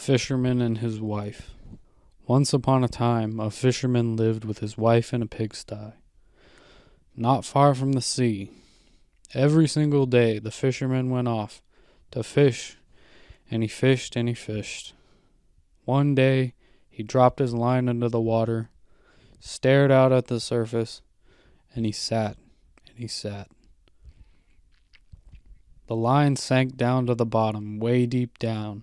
Fisherman and his wife. Once upon a time, a fisherman lived with his wife in a pigsty, not far from the sea. Every single day, the fisherman went off to fish, and he fished and he fished. One day, he dropped his line into the water, stared out at the surface, and he sat and he sat. The line sank down to the bottom, way deep down,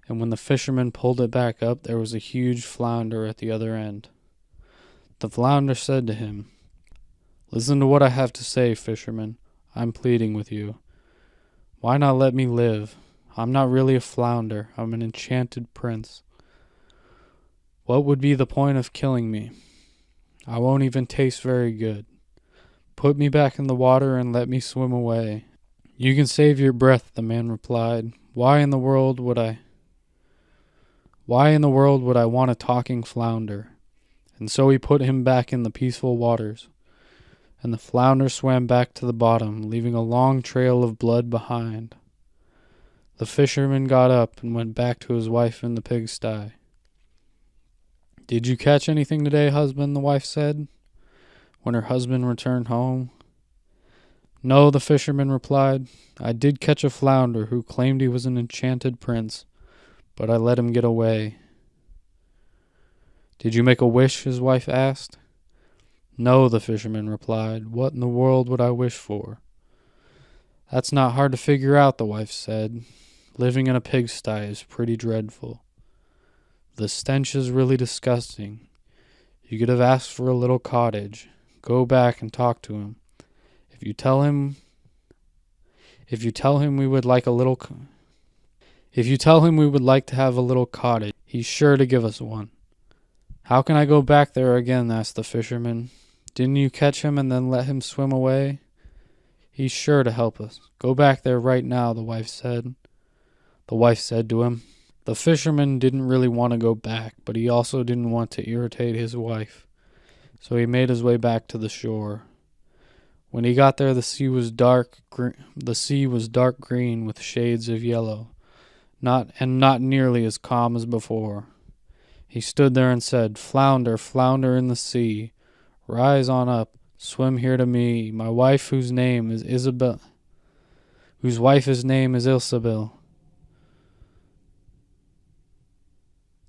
and when the fisherman pulled it back up, there was a huge flounder at the other end. The flounder said to him, "Listen to what I have to say, fisherman. I'm pleading with you. Why not let me live? I'm not really a flounder. I'm an enchanted prince. What would be the point of killing me? I won't even taste very good. Put me back in the water and let me swim away." "You can save your breath," the man replied. Why in the world would I want a talking flounder?" And so he put him back in the peaceful waters, and the flounder swam back to the bottom, leaving a long trail of blood behind. The fisherman got up and went back to his wife in the pigsty. "Did you catch anything today, husband?" the wife said, when her husband returned home. "No," the fisherman replied. "I did catch a flounder who claimed he was an enchanted prince, but I let him get away." "Did you make a wish?" his wife asked. "No," the fisherman replied. "What in the world would I wish for?" "That's not hard to figure out," the wife said. "Living in a pigsty is pretty dreadful. The stench is really disgusting. You could have asked for a little cottage. Go back and talk to him. If you tell him we would like to have a little cottage, he's sure to give us one." "How can I go back there again?" asked the fisherman. "Didn't you catch him and then let him swim away?" "He's sure to help us. Go back there right now," the wife said to him. The fisherman didn't really want to go back, but he also didn't want to irritate his wife, so he made his way back to the shore. When he got there, the sea was dark green with shades of yellow, not nearly as calm as before. He stood there and said, "Flounder, flounder in the sea, rise on up, swim here to me. My wife, whose name is Ilsebil,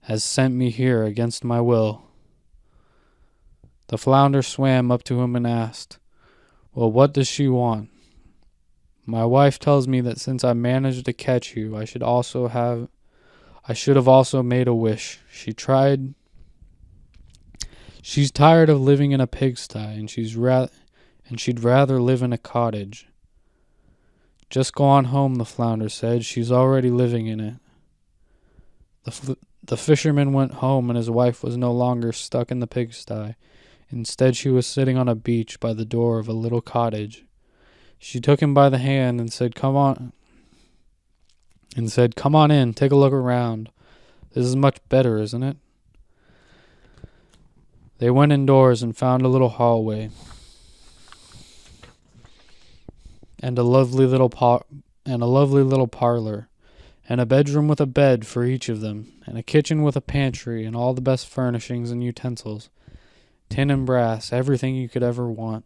has sent me here against my will." The flounder swam up to him and asked, "Well, what does she want?" "My wife tells me that since I managed to catch you, I should have also made a wish. She's tired of living in a pigsty, and she'd rather live in a cottage." "Just go on home," the flounder said. "She's already living in it." The fisherman went home, and his wife was no longer stuck in the pigsty. Instead, she was sitting on a beach by the door of a little cottage. She took him by the hand and said, "Come on in, take a look around. This is much better, isn't it?" They went indoors and found a little hallway and a lovely little parlor, and a bedroom with a bed for each of them, and a kitchen with a pantry and all the best furnishings and utensils, tin and brass, everything you could ever want.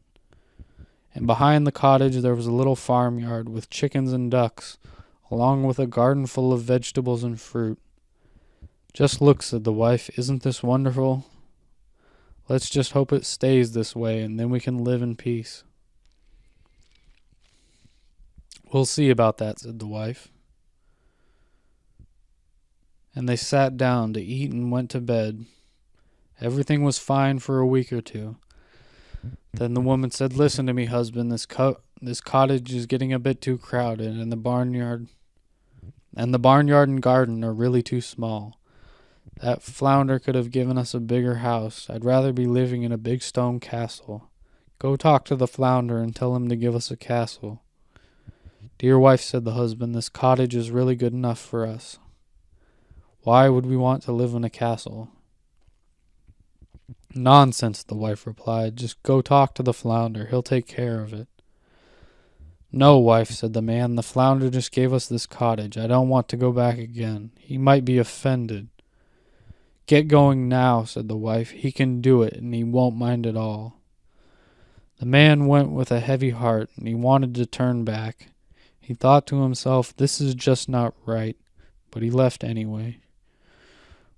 And behind the cottage there was a little farmyard with chickens and ducks, along with a garden full of vegetables and fruit. "Just look," said the wife. "Isn't this wonderful? Let's just hope it stays this way, and then we can live in peace." "We'll see about that," said the wife. And they sat down to eat and went to bed. Everything was fine for a week or two. Then the woman said, "Listen to me, husband. This cottage is getting a bit too crowded, and the barnyard and garden are really too small. That flounder could have given us a bigger house. I'd rather be living in a big stone castle. Go talk to the flounder and tell him to give us a castle." "Dear wife," said the husband, "this cottage is really good enough for us. Why would we want to live in a castle?" "Nonsense," the wife replied. "Just go talk to the flounder. He'll take care of it." No, wife, said the man. The flounder just gave us this cottage. I don't want to go back again. He might be offended. Get going now, said the wife. He can do it, and he won't mind at all. The man went with a heavy heart, and he wanted to turn back. He thought to himself, this is just not right, but he left anyway.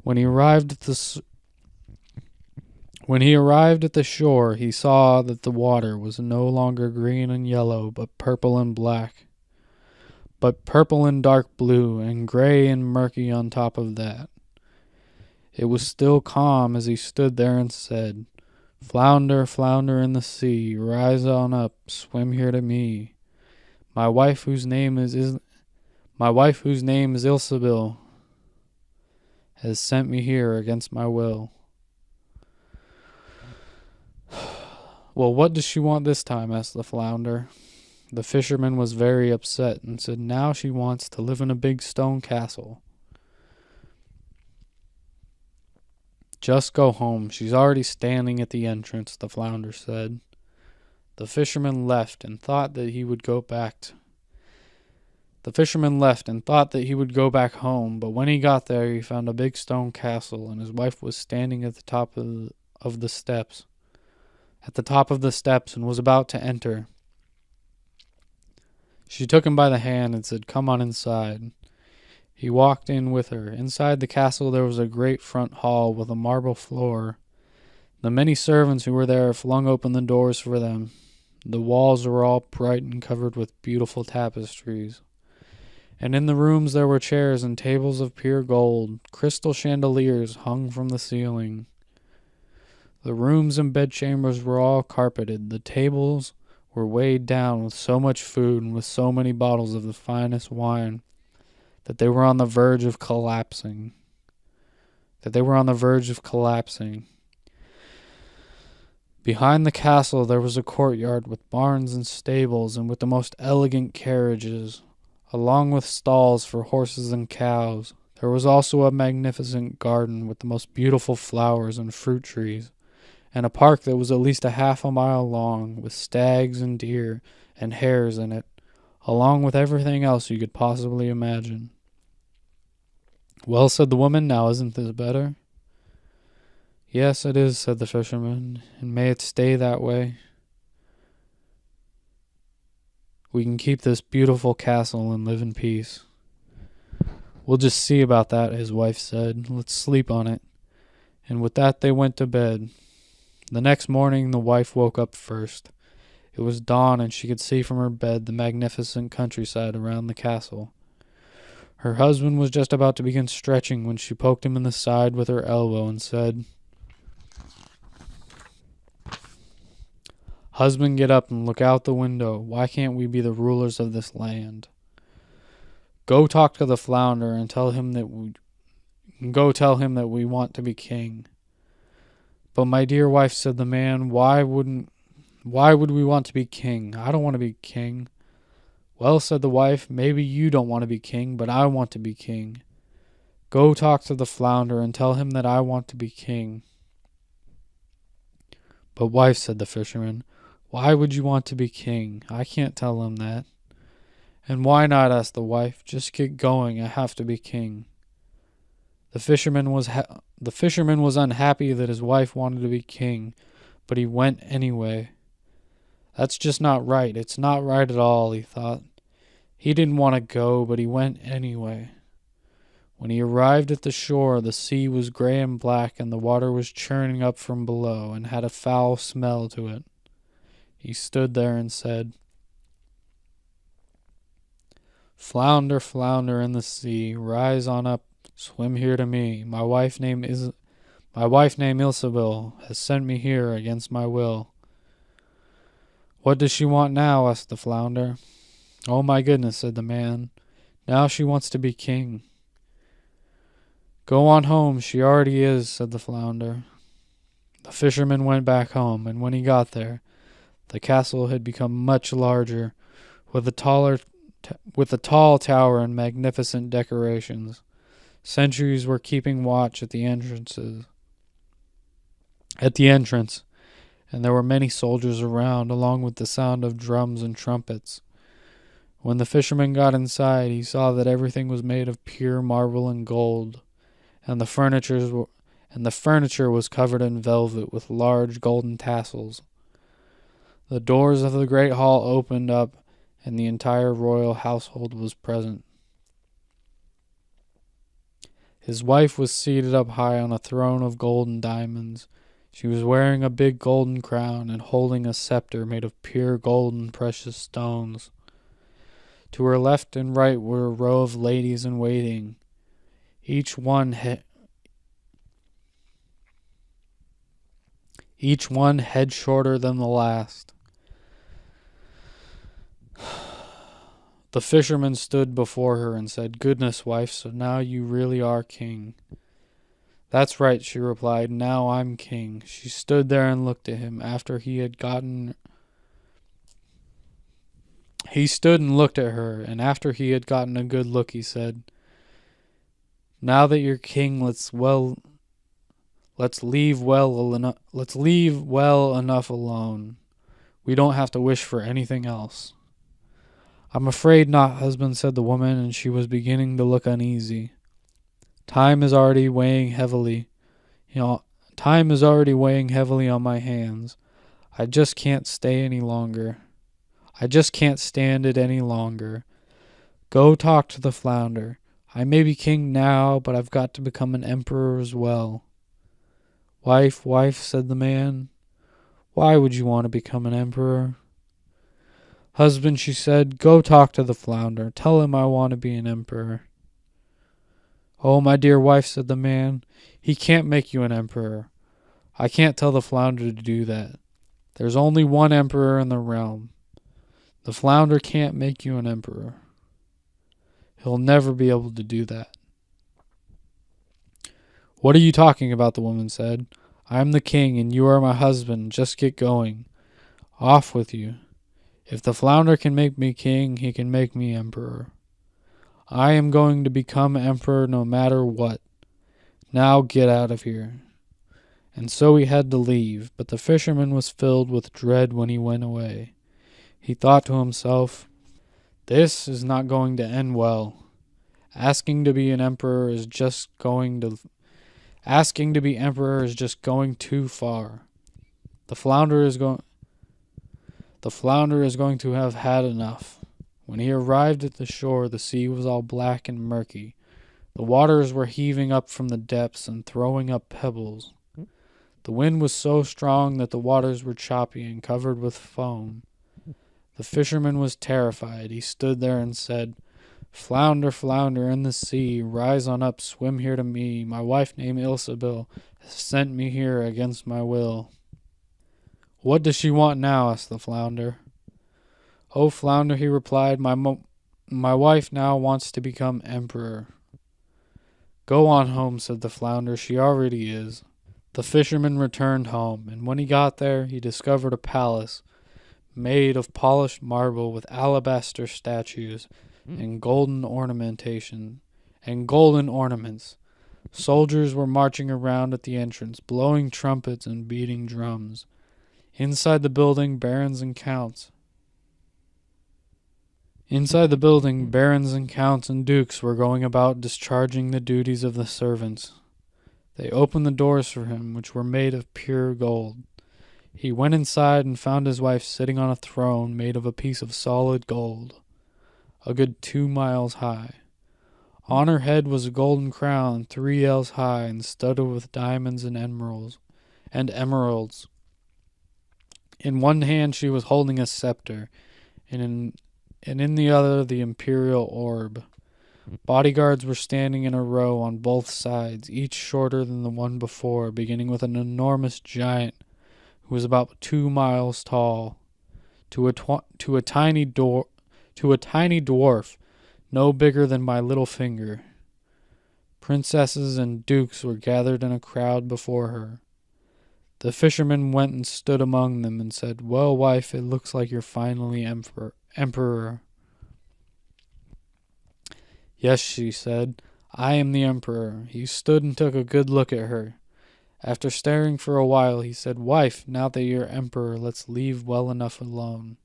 When he arrived at the shore, he saw that the water was no longer green and yellow, but purple and black. But purple and dark blue, and gray and murky on top of that. It was still calm as he stood there and said, Flounder, flounder in the sea, rise on up, swim here to me. My wife whose name is Ilsebil has sent me here against my will. Well, what does she want this time? Asked the flounder. The fisherman was very upset and said, now she wants to live in a big stone castle. Just go home. She's already standing at the entrance, the flounder said. The fisherman left and thought that he would go back home, but when he got there, he found a big stone castle, and his wife was standing at the top of the steps. And was about to enter. She took him by the hand and said, come on inside. He walked in with her. Inside the castle there was a great front hall with a marble floor. The many servants who were there flung open the doors for them. The walls were all bright and covered with beautiful tapestries. And in the rooms there were chairs and tables of pure gold. Crystal chandeliers hung from the ceiling. The rooms and bedchambers were all carpeted. The tables were weighed down with so much food and with so many bottles of the finest wine that they were on the verge of collapsing. Behind the castle there was a courtyard with barns and stables and with the most elegant carriages, along with stalls for horses and cows. There was also a magnificent garden with the most beautiful flowers and fruit trees, and a park that was at least a half a mile long, with stags and deer and hares in it, along with everything else you could possibly imagine. Well, said the woman, now isn't this better? Yes, it is, said the fisherman, and may it stay that way. We can keep this beautiful castle and live in peace. We'll just see about that, his wife said. Let's sleep on it. And with that they went to bed. The next morning the wife woke up first. It was dawn, and she could see from her bed the magnificent countryside around the castle. Her husband was just about to begin stretching when she poked him in the side with her elbow and said, Husband, get up and look out the window. Why can't we be the rulers of this land? Go talk to the flounder and tell him that we want to be king. But my dear wife, said the man, why would we want to be king? I don't want to be king. Well, said the wife, maybe you don't want to be king, but I want to be king. Go talk to the flounder and tell him that I want to be king. But wife, said the fisherman, why would you want to be king? I can't tell him that. And why not? Asked the wife. Just get going. I have to be king. The fisherman was unhappy that his wife wanted to be king, but he went anyway. That's just not right. It's not right at all, he thought. He didn't want to go, but he went anyway. When he arrived at the shore, the sea was gray and black, and the water was churning up from below, and had a foul smell to it. He stood there and said, Flounder, flounder in the sea, rise on up, swim here to me. My wife named Ilsebil has sent me here against my will. What does she want now? Asked the flounder. Oh my goodness, said the man. Now she wants to be king. Go on home, she already is, said the flounder. The fisherman went back home, and when he got there, the castle had become much larger, with a tall tower and magnificent decorations. Sentries were keeping watch at the entrance, and there were many soldiers around, along with the sound of drums and trumpets. When the fisherman got inside, he saw that everything was made of pure marble and gold, and the furniture was covered in velvet with large golden tassels. The doors of the great hall opened up, and the entire royal household was present. His wife was seated up high on a throne of gold and diamonds. She was wearing a big golden crown and holding a scepter made of pure gold and precious stones. To her left and right were a row of ladies in waiting, each one head shorter than the last. The fisherman stood before her and said, "Goodness, wife, so now you really are king." "That's right," she replied. "Now I'm king." She stood there and looked at him. He stood and looked at her, and after he had gotten a good look, he said, "Now that you're king, let's leave well enough alone. We don't have to wish for anything else." "I'm afraid not, husband," said the woman, and she was beginning to look uneasy. Time is already weighing heavily on my hands. I just can't stand it any longer. Go talk to the flounder. I may be king now, but I've got to become an emperor as well." "Wife, said the man, "why would you want to become an emperor?" "Husband," she said, "go talk to the flounder. Tell him I want to be an emperor." "Oh, my dear wife," said the man, "he can't make you an emperor. I can't tell the flounder to do that. There's only one emperor in the realm. The flounder can't make you an emperor. He'll never be able to do that." "What are you talking about?" the woman said. "I'm the king and you are my husband. Just get going. Off with you. If the flounder can make me king, he can make me emperor. I am going to become emperor no matter what. Now get out of here." And so he had to leave, but the fisherman was filled with dread when he went away. He thought to himself, "This is not going to end well. Asking to be emperor is just going too far. The flounder is going to have had enough." When he arrived at the shore, the sea was all black and murky. The waters were heaving up from the depths and throwing up pebbles. The wind was so strong that the waters were choppy and covered with foam. The fisherman was terrified. He stood there and said, "Flounder, flounder in the sea, rise on up, swim here to me. My wife named Ilsebil has sent me here against my will." "What does she want now?" asked the flounder. "Oh, flounder," he replied, my wife now wants to become emperor." "Go on home," said the flounder. "She already is." The fisherman returned home, and when he got there, he discovered a palace made of polished marble with alabaster statues and golden ornaments. Soldiers were marching around at the entrance, blowing trumpets and beating drums. Inside the building, barons and counts and dukes were going about discharging the duties of the servants. They opened the doors for him, which were made of pure gold. He went inside and found his wife sitting on a throne made of a piece of solid gold, a good 2 miles high. On her head was a golden crown 3 ells high and studded with diamonds and emeralds. In one hand she was holding a scepter, and in the other the imperial orb. Bodyguards were standing in a row on both sides, each shorter than the one before, beginning with an enormous giant who was about 2 miles tall, to a tiny dwarf no bigger than my little finger. Princesses and dukes were gathered in a crowd before her. The fisherman went and stood among them and said, "Well, wife, it looks like you're finally emperor." "Yes," she said, "I am the emperor." He stood and took a good look at her. After staring for a while, he said, "Wife, now that you're emperor, let's leave well enough alone."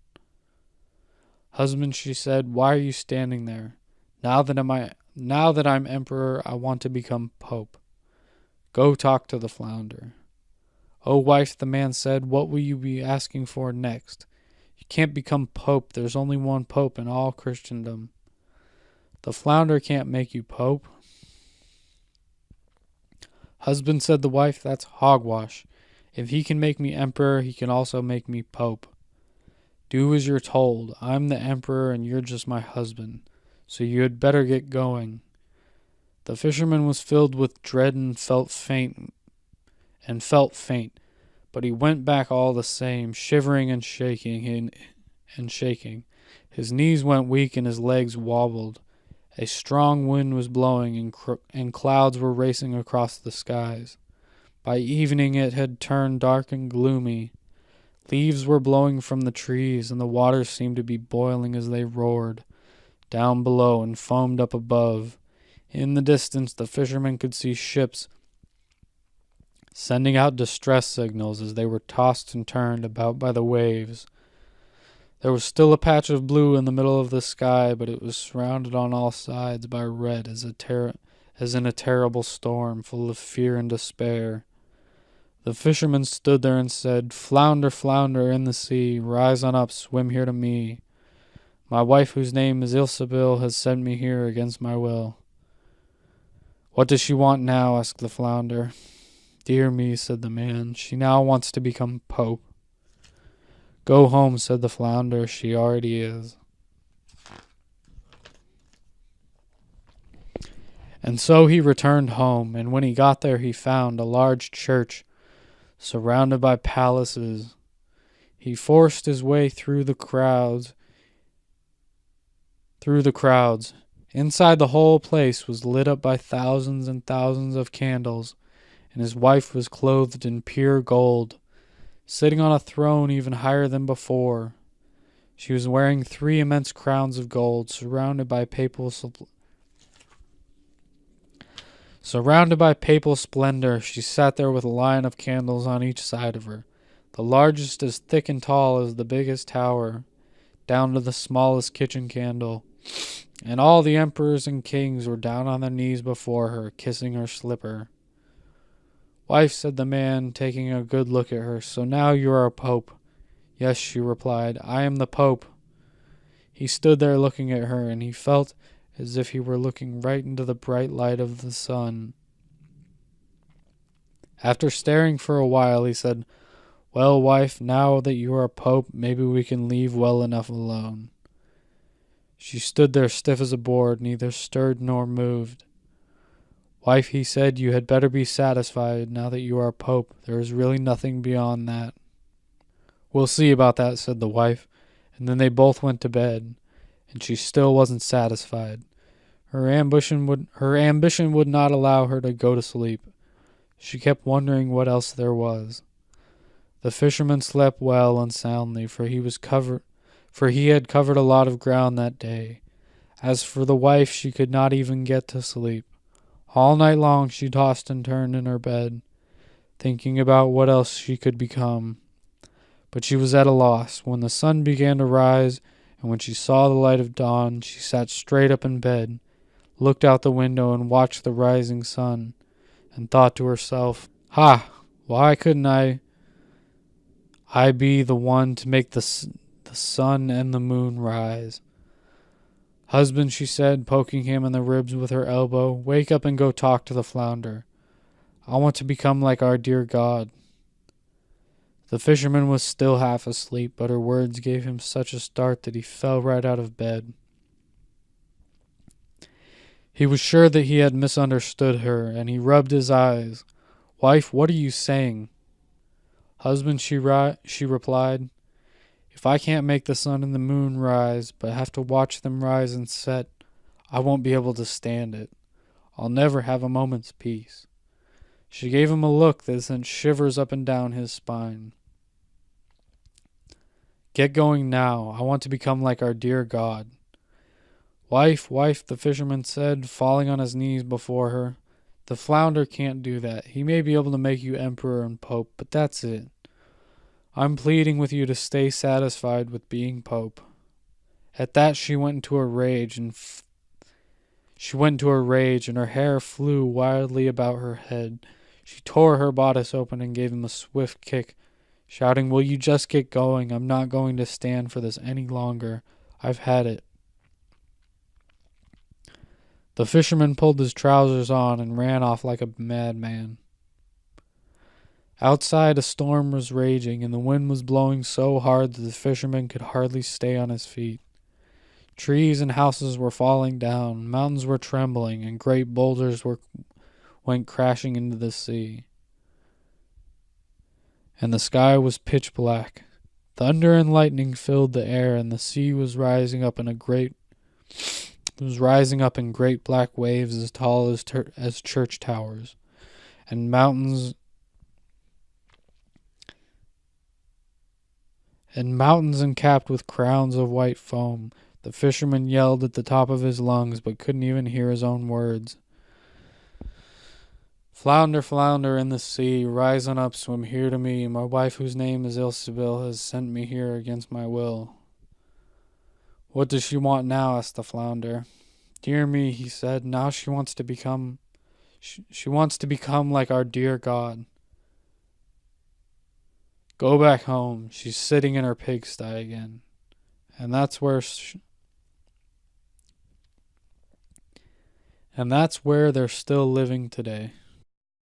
Husband, she said, why are you standing there? Now that I'm emperor, I want to become pope. Go talk to the flounder. Oh, wife, the man said, what will you be asking for next? You can't become pope. There's only one pope in all Christendom. The flounder can't make you pope. Husband, said the wife, that's hogwash. If he can make me emperor, he can also make me pope. Do as you're told. I'm the emperor and you're just my husband, so you had better get going. The fisherman was filled with dread and felt faint, but he went back all the same, shivering and shaking. His knees went weak and his legs wobbled. A strong wind was blowing and clouds were racing across the skies. By evening it had turned dark and gloomy. Leaves were blowing from the trees, and the waters seemed to be boiling as they roared down below and foamed up above. In the distance the fishermen could see ships sending out distress signals as they were tossed and turned about by the waves. There was still a patch of blue in the middle of the sky, but it was surrounded on all sides by red as in a terrible storm, full of fear and despair. The fisherman stood there and said, Flounder, flounder in the sea, rise on up, swim here to me. My wife, whose name is Ilsebil, has sent me here against my will. What does she want now? Asked the flounder. Dear me, said the man, she now wants to become pope. Go home, said the flounder, she already is. And so he returned home, and when he got there he found a large church surrounded by palaces. He forced his way through the crowds. Inside, the whole place was lit up by thousands and thousands of candles, and his wife was clothed in pure gold, sitting on a throne even higher than before. She was wearing 3 immense crowns of gold, surrounded by papal splendor. She sat there with a line of candles on each side of her, the largest as thick and tall as the biggest tower, down to the smallest kitchen candle. And all the emperors and kings were down on their knees before her, kissing her slipper. Wife, said the man, taking a good look at her, so now you are a pope. Yes, she replied, I am the pope. He stood there looking at her, and he felt as if he were looking right into the bright light of the sun. After staring for a while, he said, Well, wife, now that you are pope, maybe we can leave well enough alone. She stood there stiff as a board, neither stirred nor moved. Wife, he said, you had better be satisfied now that you are pope. There is really nothing beyond that. We'll see about that, said the wife, and then they both went to bed, and she still wasn't satisfied. Her ambition would not allow her to go to sleep. She kept wondering what else there was. The fisherman slept well and soundly, for he had covered a lot of ground that day. As for the wife, she could not even get to sleep. All night long she tossed and turned in her bed, thinking about what else she could become. But she was at a loss. When the sun began to rise, and when she saw the light of dawn, she sat straight up in bed, looked out the window and watched the rising sun, and thought to herself, Ha! Why couldn't I be the one to make the sun and the moon rise? Husband, she said, poking him in the ribs with her elbow, wake up and go talk to the flounder. I want to become like our dear God. The fisherman was still half asleep, but her words gave him such a start that he fell right out of bed. He was sure that he had misunderstood her, and he rubbed his eyes. Wife, what are you saying? Husband, she replied, if I can't make the sun and the moon rise, but have to watch them rise and set, I won't be able to stand it. I'll never have a moment's peace. She gave him a look that sent shivers up and down his spine. Get going now. I want to become like our dear God. Wife, the fisherman said, falling on his knees before her. The flounder can't do that. He may be able to make you emperor and pope, but that's it. I'm pleading with you to stay satisfied with being pope. At that she went into a rage, and her hair flew wildly about her head. She tore her bodice open and gave him a swift kick, shouting, "Will you just get going? I'm not going to stand for this any longer. I've had it." The fisherman pulled his trousers on and ran off like a madman. Outside, a storm was raging, and the wind was blowing so hard that the fisherman could hardly stay on his feet. Trees and houses were falling down, mountains were trembling, and great boulders went crashing into the sea. And the sky was pitch black. Thunder and lightning filled the air, and the sea was rising up in great black waves as tall as church towers, and mountains encapped with crowns of white foam. The fisherman yelled at the top of his lungs, but couldn't even hear his own words. "Flounder, flounder in the sea, rise on up, swim here to me. My wife, whose name is Ilsebil, has sent me here against my will." "What does she want now?" asked the flounder. "Dear me," he said, "now she wants to become like our dear God. Go back home. She's sitting in her pigsty again." And that's where they're still living today.